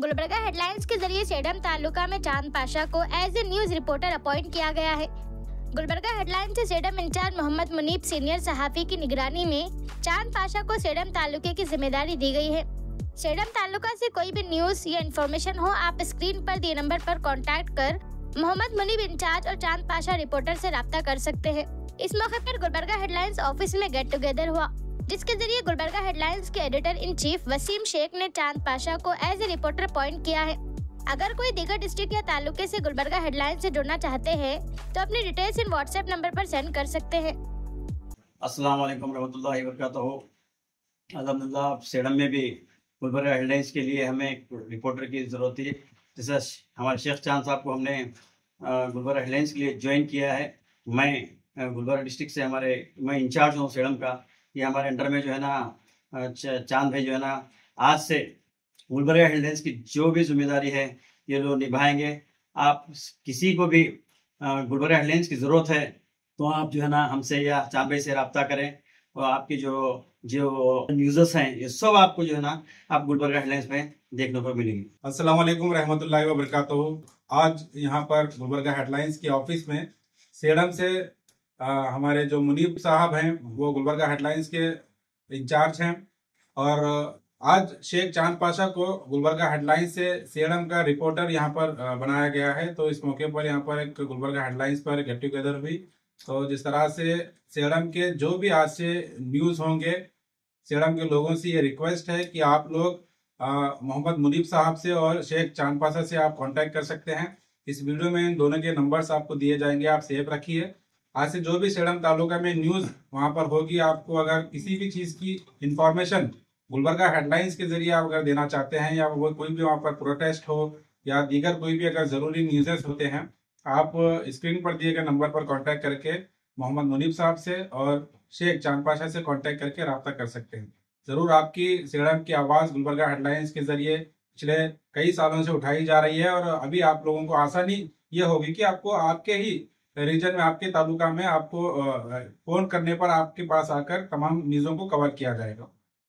Gulbarga headlines के जरिए sedum taluka में चांद पाशा को as a news reporter appoint किया गया है। गुलबर्गा हेडलाइंस से सेडम इंचार्ज मोहम्मद मुनीब सीनियर सहाफी की निगरानी में चांद पाशा को सेडम तालुके की जिम्मेदारी दी गई है। सेडम तालुका से कोई भी न्यूज या इन्फॉर्मेशन हो, आप स्क्रीन पर दिए नंबर पर कॉन्टैक्ट कर मोहम्मद मुनीब इंचार्ज और चांद पाशा रिपोर्टर से राब्ता कर सकते हैं। इस मौके पर गुलबर्गा हेडलाइंस ऑफिस में गेट टुगेदर हुआ, जिसके जरिए गुलबर्गा हेडलाइंस के editor in chief Wasim Shaikh ने चांद पाशा को एज ए रिपोर्टर अपॉइंट किया है। अगर कोई दीगर डिस्ट्रिक्ट या तालुके से गुलबर्गा हेडलाइंस से जुड़ना चाहते हैं तो अपनी डिटेल्स इन व्हाट्सएप नंबर पर सेंड कर सकते हैं। अस्सलाम वालेकुम रहमतुल्लाहि व बरकातहू। अल्हम्दुलिल्लाह सेडम में भी गुलबर्गा हेडलाइंस के लिए हमें एक रिपोर्टर की ज़रूरत थी। जैसे हमारे शेख चांद साहब को हमने गुलबर्गा हेडलाइंस के लिए ज्वाइन किया है। मैं गुलबर्गा डिस्ट्रिक्ट से मैं इंचार्ज हूँ सेडम का। ये हमारे अंडर में जो है ना चांद भाई जो है ना आज से गुलबर्गा हेडलाइंस की जो भी जिम्मेदारी है ये लोग निभाएंगे। आप किसी को भी गुलबर्गा हेडलाइंस की ज़रूरत है तो आप जो है ना हमसे या चांद भाई से रब्ता करें और आपकी जो न्यूज़र्स हैं ये सब आपको जो है ना आप गुलबर्गा हेडलाइंस में देखने को मिलेंगी। अस्सलाम वालेकुम रहमतुल्लाहि व बरकातहू। आज यहाँ पर गुलबर्गा हेडलाइंस के ऑफिस में सेडम से हमारे जो मुनीब साहब हैं वो गुलबर्गा हेडलाइंस के इंचार्ज हैं और आज शेख चांद पाशा को गुलबर्गा हेडलाइंस से सेडम का रिपोर्टर यहाँ पर बनाया गया है। तो इस मौके पर यहाँ पर एक गुलबर्गा हेडलाइंस पर गेट टुगेदर हुई। तो जिस तरह से सेडम के जो भी आज से न्यूज़ होंगे, सेडम के लोगों से ये रिक्वेस्ट है कि आप लोग मोहम्मद मुनीब साहब से और शेख चांद पाशा से आप कांटेक्ट कर सकते हैं। इस वीडियो में इन दोनों के नंबर्स आपको दिए जाएंगे, आप सेव रखिए। आज से जो भी सेडम तालुका में न्यूज़ वहाँ पर होगी, आपको अगर किसी भी चीज़ की इंफॉर्मेशन गुलबर्गा हेडलाइंस के जरिए आप अगर देना चाहते हैं या वो कोई भी वहाँ पर प्रोटेस्ट हो या दीगर कोई भी अगर ज़रूरी न्यूज़ेस होते हैं, आप स्क्रीन पर दिए गए नंबर पर कॉन्टैक्ट करके मोहम्मद मुनीब साहब से और शेख चांद पाशा से कांटेक्ट करके रब्ता कर सकते हैं। ज़रूर आपकी सेडम की आवाज़ गुलबर्गा हेडलाइंस के जरिए पिछले कई सालों से उठाई जा रही है और अभी आप लोगों को आसानी ये होगी कि आपको आपके ही रीजन में, आपके तालुका में आपको फ़ोन करने पर आपके पास आकर तमाम न्यूज़ों को कवर किया जाएगा।